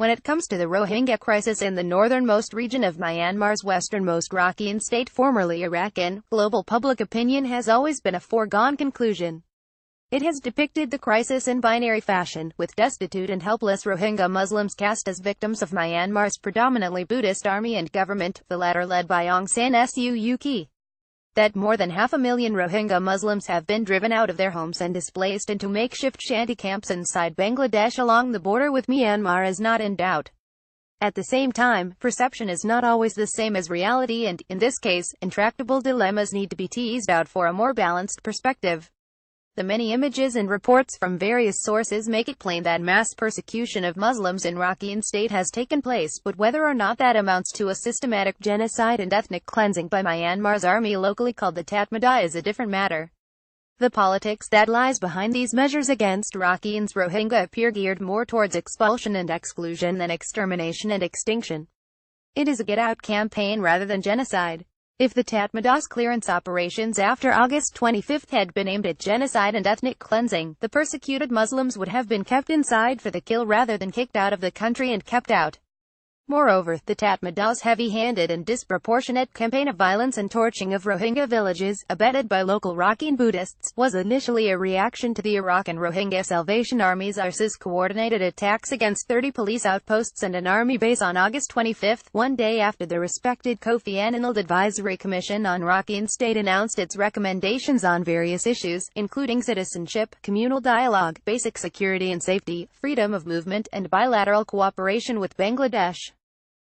When it comes to the Rohingya crisis in the northernmost region of Myanmar's westernmost Rakhine state, formerly Arakan, global public opinion has always been a foregone conclusion. It has depicted the crisis in binary fashion, with destitute and helpless Rohingya Muslims cast as victims of Myanmar's predominantly Buddhist army and government, the latter led by Aung San Suu Kyi. That more than 500,000 Rohingya Muslims have been driven out of their homes and displaced into makeshift shanty camps inside Bangladesh along the border with Myanmar is not in doubt. At the same time, perception is not always the same as reality, and, in this case, intractable dilemmas need to be teased out for a more balanced perspective. The many images and reports from various sources make it plain that mass persecution of Muslims in Rakhine state has taken place, but whether or not that amounts to a systematic genocide and ethnic cleansing by Myanmar's army, locally called the Tatmadaw, is a different matter. The politics that lies behind these measures against Rakhine's Rohingya appear geared more towards expulsion and exclusion than extermination and extinction. It is a get-out campaign rather than genocide. If the Tatmadaw's clearance operations after August 25 had been aimed at genocide and ethnic cleansing, the persecuted Muslims would have been kept inside for the kill rather than kicked out of the country and kept out. Moreover, the Tatmadaw's heavy-handed and disproportionate campaign of violence and torching of Rohingya villages, abetted by local Rakhine Buddhists, was initially a reaction to the Arakan Rohingya Salvation Army's ARSA's coordinated attacks against 30 police outposts and an army base on August 25, one day after the respected Kofi Annan Advisory Commission on Rakhine State announced its recommendations on various issues, including citizenship, communal dialogue, basic security and safety, freedom of movement, and bilateral cooperation with Bangladesh.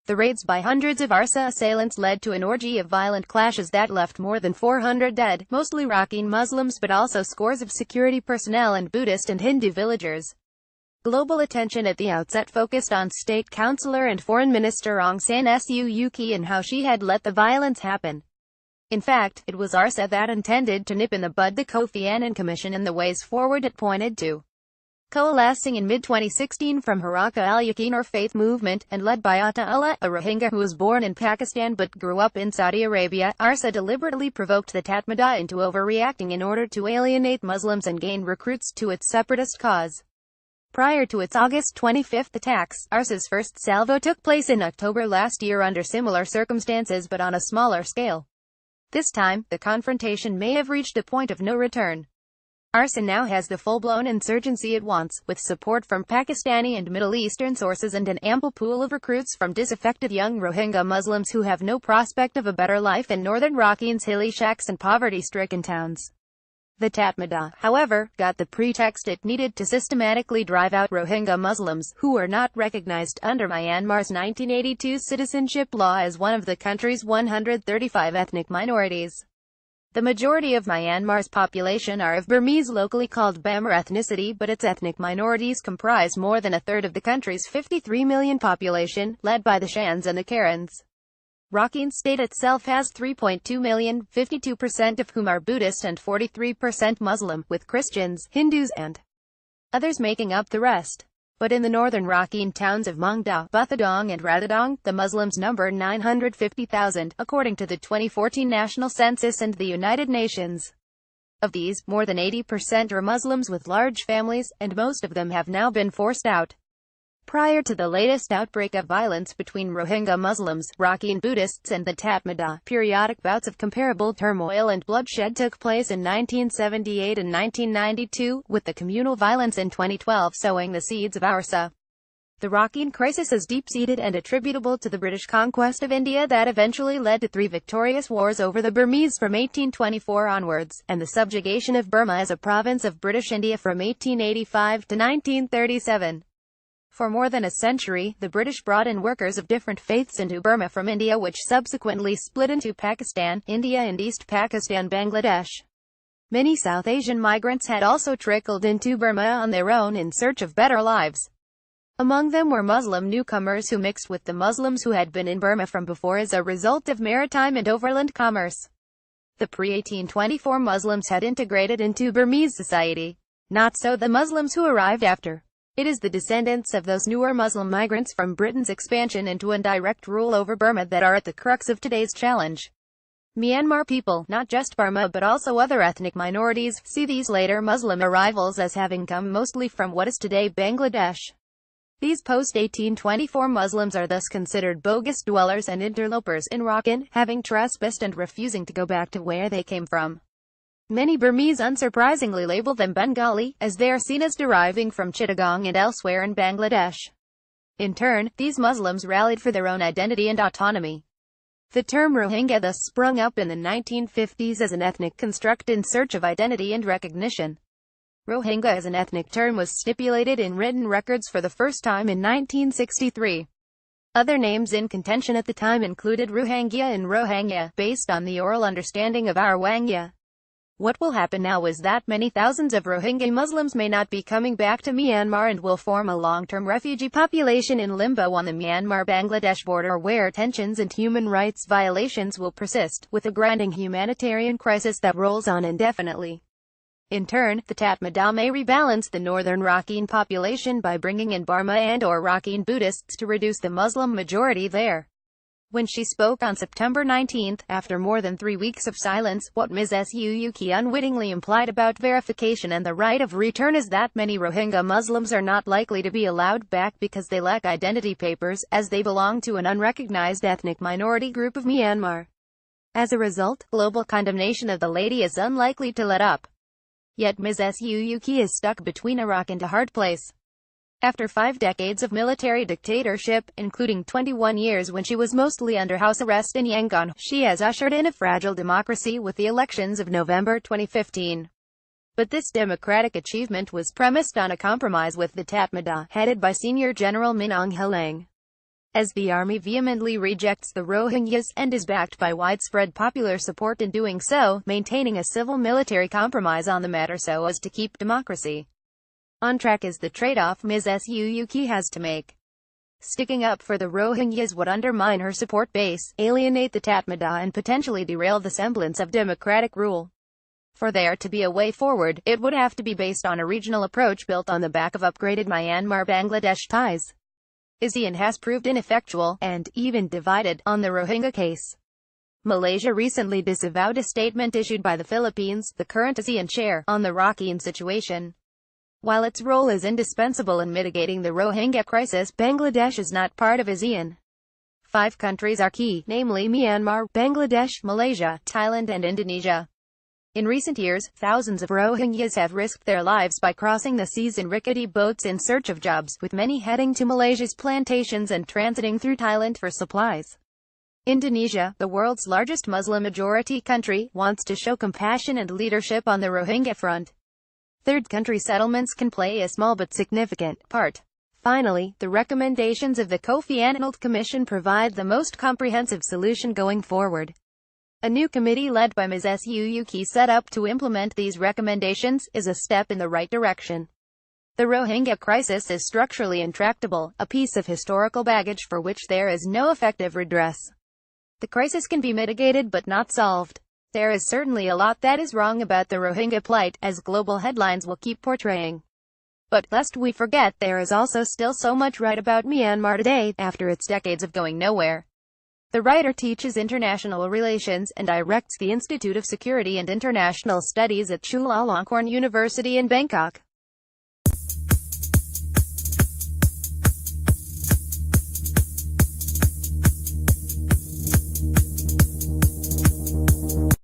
The raids by hundreds of ARSA assailants led to an orgy of violent clashes that left more than 400 dead, mostly Rakhine Muslims but also scores of security personnel and Buddhist and Hindu villagers. Global attention at the outset focused on State Councillor and Foreign Minister Aung San Suu Kyi and how she had let the violence happen. In fact, it was ARSA that intended to nip in the bud the Kofi Annan Commission and the ways forward it pointed to. Coalescing in mid-2016 from Haraka al-Yaqeen or Faith Movement, and led by Atta Ullah, a Rohingya who was born in Pakistan but grew up in Saudi Arabia, ARSA deliberately provoked the Tatmadaw into overreacting in order to alienate Muslims and gain recruits to its separatist cause. Prior to its August 25 attacks, ARSA's first salvo took place in October last year under similar circumstances but on a smaller scale. This time, the confrontation may have reached a point of no return. ARSA now has the full-blown insurgency it wants, with support from Pakistani and Middle Eastern sources and an ample pool of recruits from disaffected young Rohingya Muslims who have no prospect of a better life in northern Rakhine's hilly shacks and poverty-stricken towns. The Tatmadaw, however, got the pretext it needed to systematically drive out Rohingya Muslims, who are not recognized under Myanmar's 1982 citizenship law as one of the country's 135 ethnic minorities. The majority of Myanmar's population are of Burmese, locally called Bamar ethnicity, but its ethnic minorities comprise more than a third of the country's 53 million population, led by the Shans and the Karens. Rakhine state itself has 3.2 million, 52% of whom are Buddhist and 43% Muslim, with Christians, Hindus, and others making up the rest. But in the northern Rakhine towns of Mongda, Buthadong and Rathdong, the Muslims number 950,000, according to the 2014 National Census and the United Nations. Of these, more than 80% are Muslims with large families, and most of them have now been forced out. Prior to the latest outbreak of violence between Rohingya Muslims, Rakhine Buddhists and the Tatmadaw, periodic bouts of comparable turmoil and bloodshed took place in 1978 and 1992, with the communal violence in 2012 sowing the seeds of ARSA. The Rakhine crisis is deep-seated and attributable to the British conquest of India that eventually led to 3 victorious wars over the Burmese from 1824 onwards, and the subjugation of Burma as a province of British India from 1885 to 1937. For more than a century, the British brought in workers of different faiths into Burma from India, which subsequently split into Pakistan, India and East Pakistan, Bangladesh. Many South Asian migrants had also trickled into Burma on their own in search of better lives. Among them were Muslim newcomers who mixed with the Muslims who had been in Burma from before as a result of maritime and overland commerce. The pre-1824 Muslims had integrated into Burmese society. Not so the Muslims who arrived after. It is the descendants of those newer Muslim migrants from Britain's expansion into indirect rule over Burma that are at the crux of today's challenge. Myanmar people, not just Burma but also other ethnic minorities, see these later Muslim arrivals as having come mostly from what is today Bangladesh. These post-1824 Muslims are thus considered bogus dwellers and interlopers in Rakhine, having trespassed and refusing to go back to where they came from. Many Burmese unsurprisingly label them Bengali, as they are seen as deriving from Chittagong and elsewhere in Bangladesh. In turn, these Muslims rallied for their own identity and autonomy. The term Rohingya thus sprung up in the 1950s as an ethnic construct in search of identity and recognition. Rohingya as an ethnic term was stipulated in written records for the first time in 1963. Other names in contention at the time included Rohingya and Rohingya, based on the oral understanding of Arwangya. What will happen now is that many thousands of Rohingya Muslims may not be coming back to Myanmar and will form a long-term refugee population in limbo on the Myanmar-Bangladesh border, where tensions and human rights violations will persist, with a grinding humanitarian crisis that rolls on indefinitely. In turn, the Tatmadaw may rebalance the northern Rakhine population by bringing in Burma and/or Rakhine Buddhists to reduce the Muslim majority there. When she spoke on September 19, after more than 3 weeks of silence, what Ms. Suyuki unwittingly implied about verification and the right of return is that many Rohingya Muslims are not likely to be allowed back because they lack identity papers, as they belong to an unrecognized ethnic minority group of Myanmar. As a result, global condemnation of the lady is unlikely to let up. Yet Ms. Suyuki is stuck between a rock and a hard place. After 5 decades of military dictatorship, including 21 years when she was mostly under house arrest in Yangon, she has ushered in a fragile democracy with the elections of November 2015. But this democratic achievement was premised on a compromise with the Tatmadaw, headed by Senior General Min Aung Hlaing. As the army vehemently rejects the Rohingyas, and is backed by widespread popular support in doing so, maintaining a civil-military compromise on the matter so as to keep democracy on track is the trade-off Ms. Suyuki has to make. Sticking up for the Rohingyas would undermine her support base, alienate the Tatmadaw and potentially derail the semblance of democratic rule. For there to be a way forward, it would have to be based on a regional approach built on the back of upgraded Myanmar-Bangladesh ties. ASEAN has proved ineffectual, and even divided, on the Rohingya case. Malaysia recently disavowed a statement issued by the Philippines, the current ASEAN chair, on the Rakhine situation. While its role is indispensable in mitigating the Rohingya crisis, Bangladesh is not part of ASEAN. 5 countries are key, namely Myanmar, Bangladesh, Malaysia, Thailand and Indonesia. In recent years, thousands of Rohingyas have risked their lives by crossing the seas in rickety boats in search of jobs, with many heading to Malaysia's plantations and transiting through Thailand for supplies. Indonesia, the world's largest Muslim-majority country, wants to show compassion and leadership on the Rohingya front. Third country settlements can play a small but significant part. Finally, the recommendations of the Kofi Annan Commission provide the most comprehensive solution going forward. A new committee led by Ms. Suyuki set up to implement these recommendations is a step in the right direction. The Rohingya crisis is structurally intractable, a piece of historical baggage for which there is no effective redress. The crisis can be mitigated but not solved. There is certainly a lot that is wrong about the Rohingya plight, as global headlines will keep portraying. But, lest we forget, there is also still so much right about Myanmar today, after its decades of going nowhere. The writer teaches international relations, and directs the Institute of Security and International Studies at Chulalongkorn University in Bangkok.